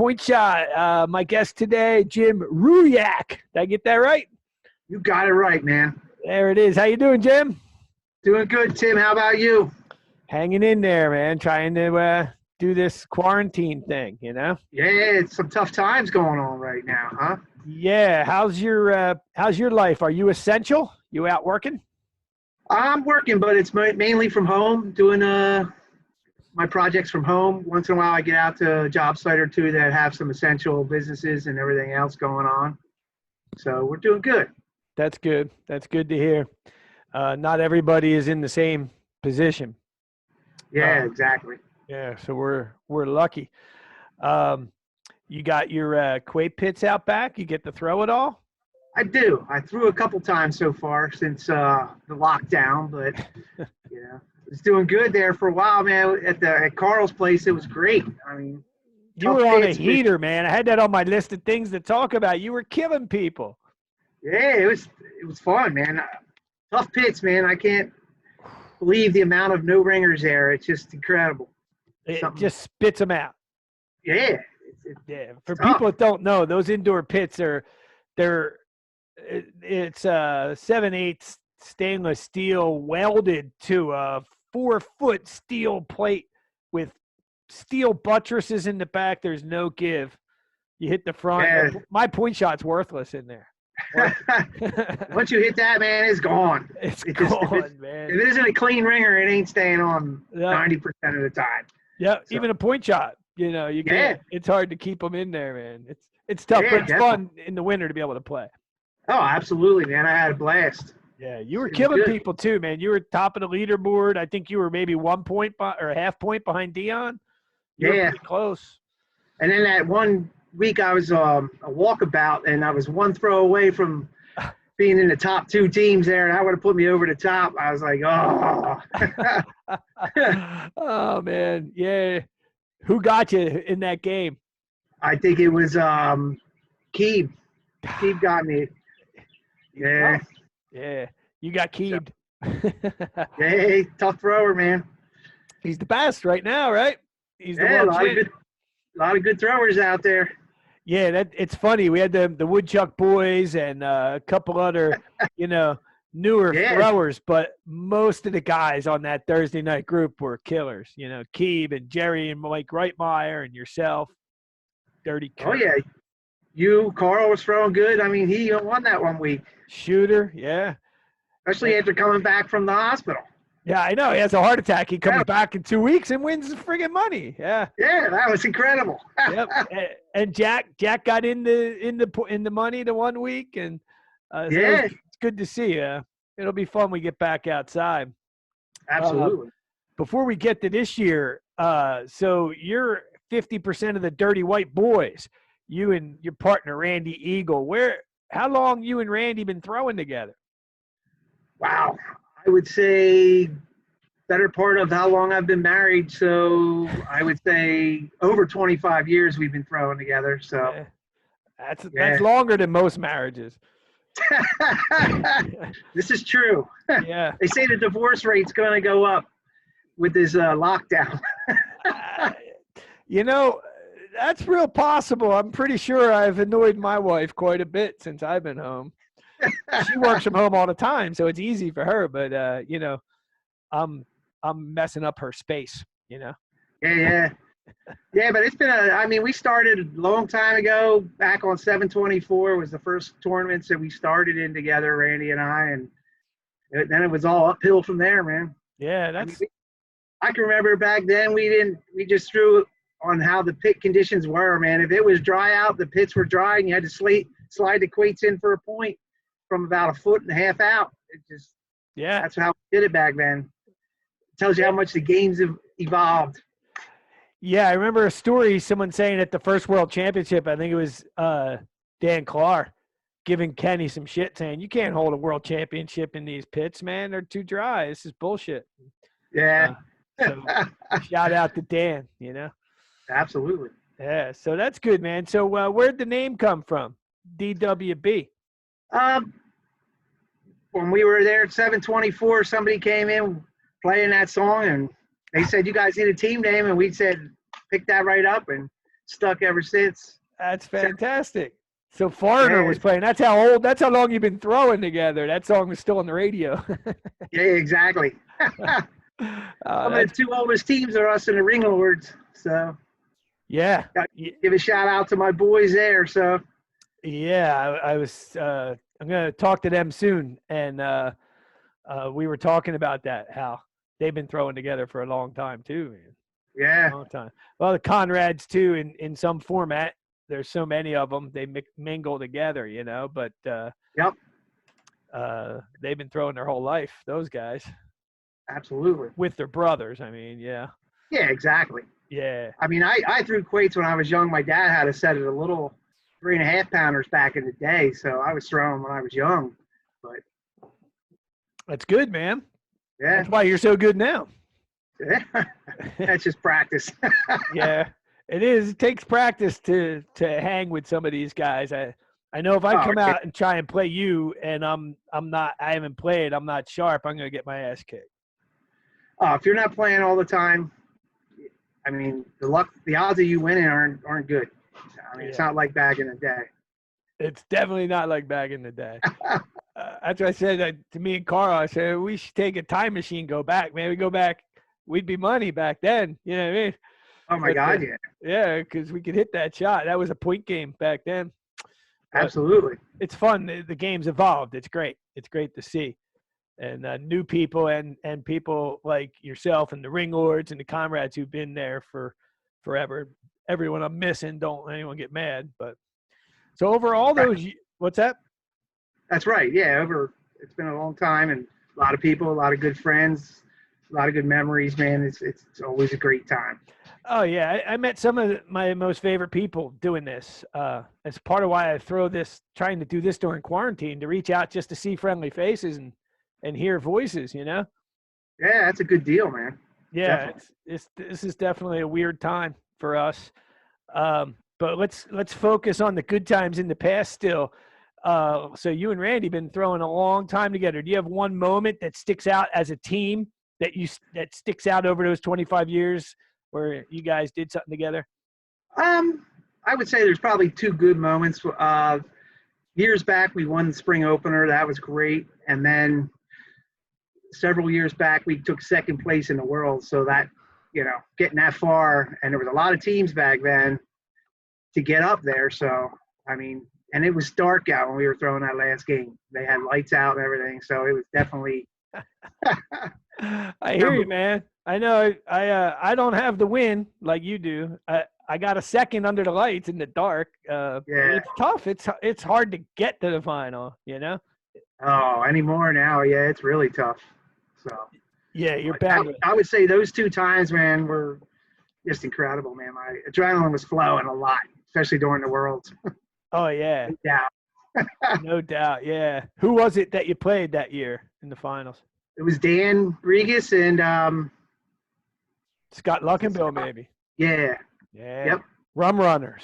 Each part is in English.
Point Shot. My guest today, Jim Ruyak. Did I get that right? You got it right, man. There it is. How you doing, Jim? Doing good, Tim. How about you? Hanging in there, man. Trying to do this quarantine thing, you know? Yeah, it's some tough times going on right now, huh? Yeah. How's your life? Are you essential? You out working? I'm working, but it's mainly from home, doing my projects from home. Once in a while, I get out to a job site or two that have some essential businesses and everything else going on. So we're doing good. That's good. That's good to hear. Not everybody is in the same position. Yeah, exactly. Yeah, so we're lucky. You got your quake pits out back? You get to throw it all? I do. I threw a couple times so far since the lockdown, but yeah, it's doing good there for a while, man. At Carl's place, it was great. I mean, you were on a heater, man. I had that on my list of things to talk about. You were killing people. Yeah, it was fun, man. Tough pits, man. I can't believe the amount of no ringers there. It's just incredible. It just spits them out. Yeah. Yeah. For people that don't know, those indoor pits it's 7/8 stainless steel welded to a 4-foot steel plate with steel buttresses in the back. There's no give. You hit the front. Yeah. My point shot's worthless in there. Once you hit that, man, it's gone. It's gone, man. If it isn't a clean ringer, it ain't staying on 90% of the time. Yeah, so. Even a point shot, you can't. Yeah. It's hard to keep them in there, man. It's tough, but it's fun in the winter to be able to play. Oh, absolutely, man. I had a blast. Yeah, you were killing people too, man. You were top of the leaderboard. I think you were maybe 1 point or a half point behind Dion. You were pretty close. And then that one week I was a walkabout, and I was one throw away from being in the top 2 teams there, and that would have put me over the top. I was like, oh. Oh, man. Yeah. Who got you in that game? I think it was Keeb. Keeb got me. Yeah. Yeah. You got Keeb. Yeah, tough thrower, man. He's the best right now, right? He's the a lot of good throwers out there. Yeah, it's funny. We had the Woodchuck boys and a couple other, newer throwers, but most of the guys on that Thursday night group were killers. Keeb and Jerry and Mike Reitmeyer and yourself. Dirty Kurt. Oh, yeah. Carl was throwing good. I mean, he won that one week. Shooter, yeah. Especially after coming back from the hospital. Yeah, I know. He has a heart attack. He comes back in 2 weeks and wins the friggin' money. Yeah. Yeah, that was incredible. Yep. And Jack got in the money the 1 week, and it's good to see. It'll be fun when we get back outside. Absolutely. Before we get to this year, so you're 50% of the Dirty White Boys. You and your partner Randy Eagle. How long you and Randy been throwing together? Wow. I would say better part of how long I've been married. So I would say over 25 years we've been throwing together. So that's longer than most marriages. This is true. Yeah. They say the divorce rate's going to go up with this lockdown. That's real possible. I'm pretty sure I've annoyed my wife quite a bit since I've been home. She works from home all the time, so it's easy for her. But I'm messing up her space. Yeah. But it's been we started a long time ago. Back on 7/24 was the first tournaments that we started in together, Randy and I, and then it was all uphill from there, man. Yeah, I can remember back then we just threw on how the pit conditions were, man. If it was dry out, the pits were dry, and you had to slide the quoits in for a point from about 1.5 feet out. That's how we did it back then. It tells you how much the games have evolved. Yeah, I remember a story, someone saying at the first World Championship, I think it was Dan Clark, giving Kenny some shit, saying, you can't hold a World Championship in these pits, man. They're too dry. This is bullshit. Yeah. So shout out to Dan, Absolutely. Yeah, so that's good, man. So where'd the name come from, DWB? When we were there at 7/24, somebody came in playing that song, and they said, you guys need a team name, and we said, pick that right up, and stuck ever since. That's fantastic. So Foreigner was playing. That's how long you've been throwing together. That song was still on the radio. Yeah, exactly. Some of the two oldest teams are us and the Ring Lords. So yeah, give a shout out to my boys there. So yeah, I was. I'm gonna talk to them soon, and we were talking about that, how they've been throwing together for a long time too, man. Yeah. Long time. Well, the Conrads too, in some format. There's so many of them. They mingle together, you know. But yep. They've been throwing their whole life. Those guys. Absolutely. With their brothers, I mean, yeah. Yeah, exactly. Yeah. I mean, I threw quoits when I was young. My dad had a set of the little 3.5 pounders back in the day, so I was throwing when I was young. But that's good, man. Yeah. That's why you're so good now. Yeah. That's just practice. Yeah, it is. It takes practice to hang with some of these guys. I know if I come out and try and play you, and I haven't played, I'm not sharp, I'm gonna get my ass kicked. Oh, if you're not playing all the time, I mean, the odds of you winning aren't good. I mean, It's not like back in the day. It's definitely not like back in the day. That's what I said to me and Carl. I said, we should take a time machine, go back, man. We go back, we'd be money back then. You know what I mean? Oh, my God, yeah. Yeah, because we could hit that shot. That was a point game back then. Absolutely. It's fun. The game's evolved. It's great. It's great to see. And new people and people like yourself and the Ring Lords and the Comrades who've been there for forever. Everyone I'm missing, don't let anyone get mad. But so over all those, what's that? That's right. Yeah, it's been a long time, and a lot of people, a lot of good friends, a lot of good memories, man. It's always a great time. Oh yeah, I met some of my most favorite people doing this. It's part of why I trying to do this during quarantine, to reach out just to see friendly faces and hear voices, you know? Yeah, that's a good deal, man. Yeah, this is definitely a weird time for us. But let's focus on the good times in the past still. So you and Randy been throwing a long time together. Do you have one moment that sticks out as a team that sticks out over those 25 years where you guys did something together? I would say there's probably two good moments. Years back, we won the spring opener. That was great. And then several years back, we took second place in the world. So that, getting that far, and there was a lot of teams back then to get up there. So, I mean, and it was dark out when we were throwing that last game. They had lights out and everything. So it was definitely. I hear you, man. I know I don't have the win like you do. I got a second under the lights in the dark. Yeah. It's tough. It's hard to get to the final, you know? Oh, anymore now. Yeah, it's really tough. So. Yeah, you're bad. I would say those two times, man, were just incredible, man. My adrenaline was flowing a lot, especially during the Worlds. Oh, yeah. No doubt. No doubt, yeah. Who was it that you played that year in the finals? It was Dan Regis and Scott Luckenbill, maybe. Yeah. Yeah. Yep. Rum Runners.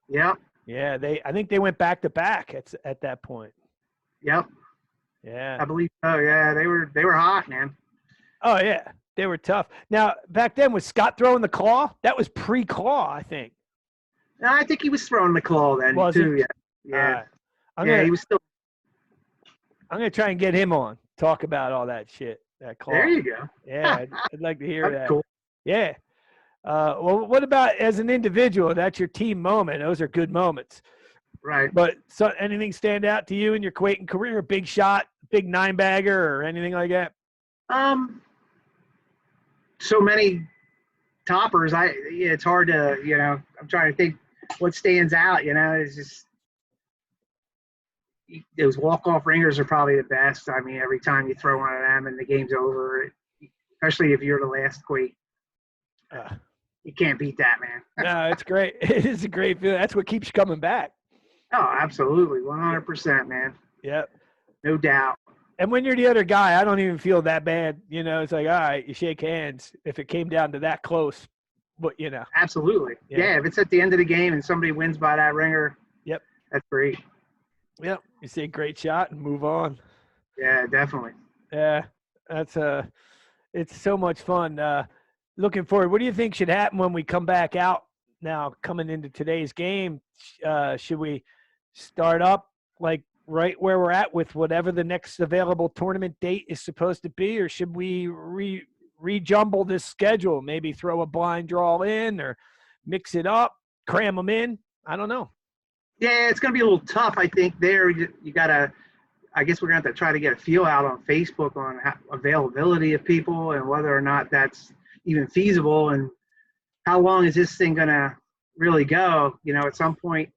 Yep. Yeah, I think they went back to back at that point. Yep. Yeah. I believe so. Yeah, they were hot, man. Oh yeah, they were tough. Now back then, was Scott throwing the claw? That was pre-claw, I think. No, I think he was throwing the claw then too. Yeah. Yeah. He was still. I'm gonna try and get him on, talk about all that shit. That claw. There you go. Yeah, I'd like to hear that. Cool. Yeah. Well, what about as an individual? That's your team moment. Those are good moments. Right. But anything stand out to you in your quaking career? Big shot, big 9-bagger, or anything like that? So many toppers. It's hard to, I'm trying to think what stands out. It's just those walk-off ringers are probably the best. I mean, every time you throw one of them and the game's over, especially if you're the last quake. You can't beat that, man. No, it's great. It is a great feeling. That's what keeps you coming back. Oh, absolutely. 100%, man. Yep. No doubt. And when you're the other guy, I don't even feel that bad. It's like, all right, you shake hands if it came down to that close. But, Absolutely. Yeah, if it's at the end of the game and somebody wins by that ringer, yep, that's great. Yep. You say great shot and move on. Yeah, definitely. Yeah. That's it's so much fun. Looking forward. What do you think should happen when we come back out now coming into today's game, should we start up like right where we're at with whatever the next available tournament date is supposed to be, or should we rejumble this schedule? Maybe throw a blind draw in, or mix it up, cram them in. I don't know. Yeah, it's going to be a little tough, I think. There, you got to. I guess we're going to have to try to get a feel out on Facebook on availability of people and whether or not that's even feasible, and how long is this thing going to really go? You know, at some point,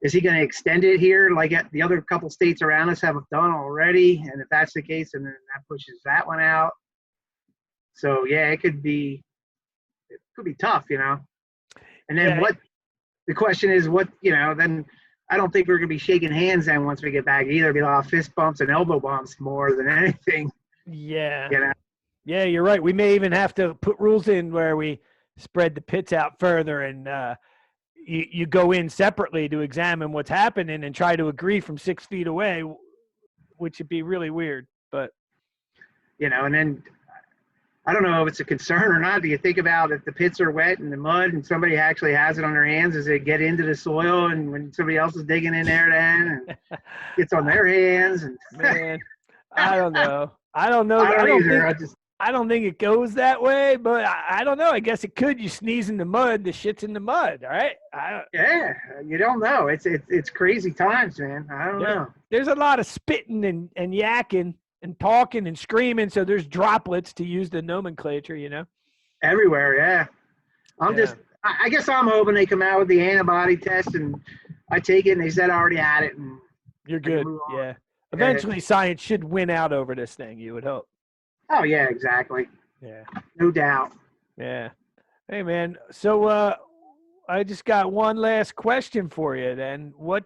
is he going to extend it here like the other couple states around us have done already? And if that's the case, then that pushes that one out. So yeah, it could be tough, you know. And then the question is then I don't think we're going to be shaking hands then once we get back either. It'll be a lot of fist bumps and elbow bumps more than anything. Yeah. You know? Yeah, you're right. We may even have to put rules in where we spread the pits out further, and you go in separately to examine what's happening and try to agree from 6 feet away, which would be really weird. But and then I don't know if it's a concern or not. Do you think about if the pits are wet and the mud and somebody actually has it on their hands, does it get into the soil, and when somebody else is digging in there then and gets on their hands? And man, I don't know. I don't think it goes that way, but I don't know. I guess it could. You sneeze in the mud, the shit's in the mud, all right? Yeah, you don't know. It's crazy times, man. I don't know. There's a lot of spitting and yakking and talking and screaming, so there's droplets, to use the nomenclature, everywhere. Yeah. I guess I'm hoping they come out with the antibody test and I take it and they said I already had it and you're good. Yeah, eventually science should win out over this thing, you would hope. Oh yeah, exactly. Yeah, no doubt. Yeah. Hey man, so I just got one last question for you then. What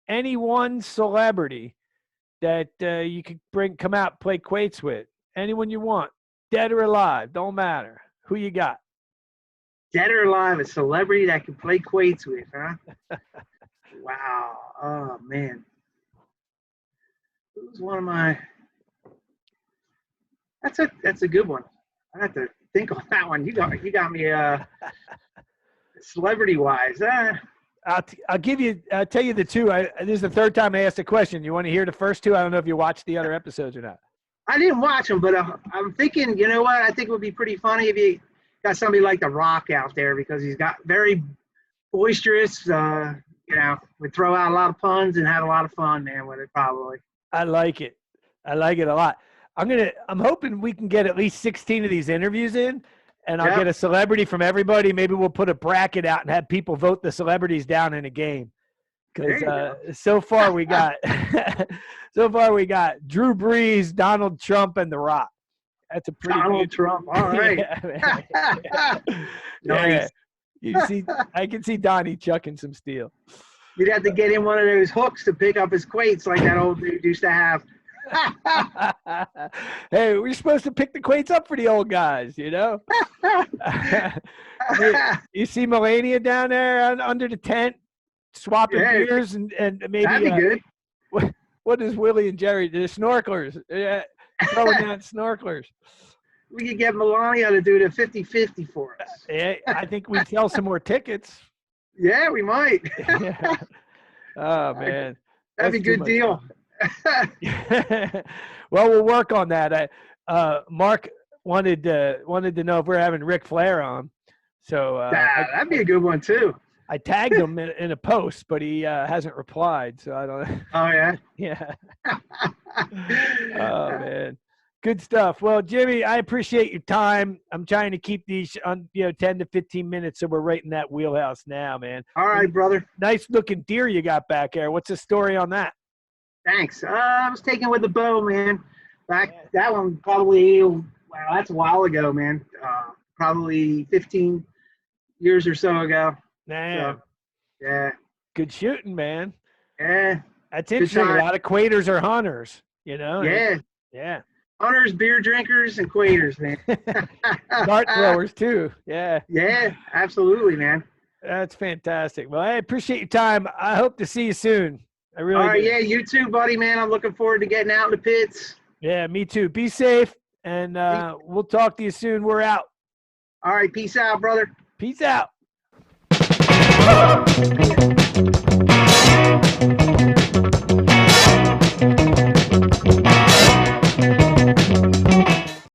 any one celebrity that you could come out, play quoits with? Anyone you want, dead or alive, don't matter. Who you got? Dead or alive, a celebrity that can play quoits with, huh? Wow. Oh man. Who's one of my? That's a good one. I have to think on that one. You got me celebrity wise. I'll tell you the two. This is the third time I asked a question. You want to hear the first two? I don't know if you watched the other episodes or not. I didn't watch them, but I'm thinking, you know what? I think it would be pretty funny if you got somebody like The Rock out there, because he's got very boisterous, would throw out a lot of puns and have a lot of fun, man, with it probably. I like it. I like it a lot. I'm hoping we can get at least 16 of these interviews in, and I'll get a celebrity from everybody. Maybe we'll put a bracket out and have people vote the celebrities down in a game. Because so far we got Drew Brees, Donald Trump, and The Rock. That's a pretty Donald Trump. All right. Nice. I can see Donnie chucking some steel. You'd have to get in one of those hooks to pick up his quoits like that old dude used to have. Hey, we're supposed to pick the quoits up for the old guys, you see Melania down there under the tent swapping beers and maybe that'd be good. What is Willie and Jerry? The snorkelers. Throwing down snorkelers. We could get Melania to do the 50-50 for us. Yeah, I think we'd sell some more tickets. Yeah, we might. Oh man. That'd be a good deal. Well, we'll work on that. Mark wanted to know if we're having Ric Flair on, so that'd be a good one too. I tagged him in a post, but he hasn't replied, so I don't know. Oh yeah. Yeah. Oh man, good stuff. Well, Jimmy, I appreciate your time. I'm trying to keep these on 10 to 15 minutes, so we're right in that wheelhouse now, man. All right, brother. Nice looking deer you got back there. What's the story on that? Thanks. I was taken with the bow, man. That one probably, that's a while ago, man. Probably 15 years or so ago. Man. So, yeah. Good shooting, man. Yeah. That's interesting. A lot of quaiters are hunters, Yeah. Yeah. Hunters, beer drinkers, and quaiters, man. Dart throwers, too. Yeah. Yeah, absolutely, man. That's fantastic. Well, I appreciate your time. I hope to see you soon. I really All right, do. yeah, you too, buddy, man. I'm looking forward to getting out in the pits. Yeah, me too. Be safe, and we'll talk to you soon. We're out. All right, peace out, brother. Peace out. See ya.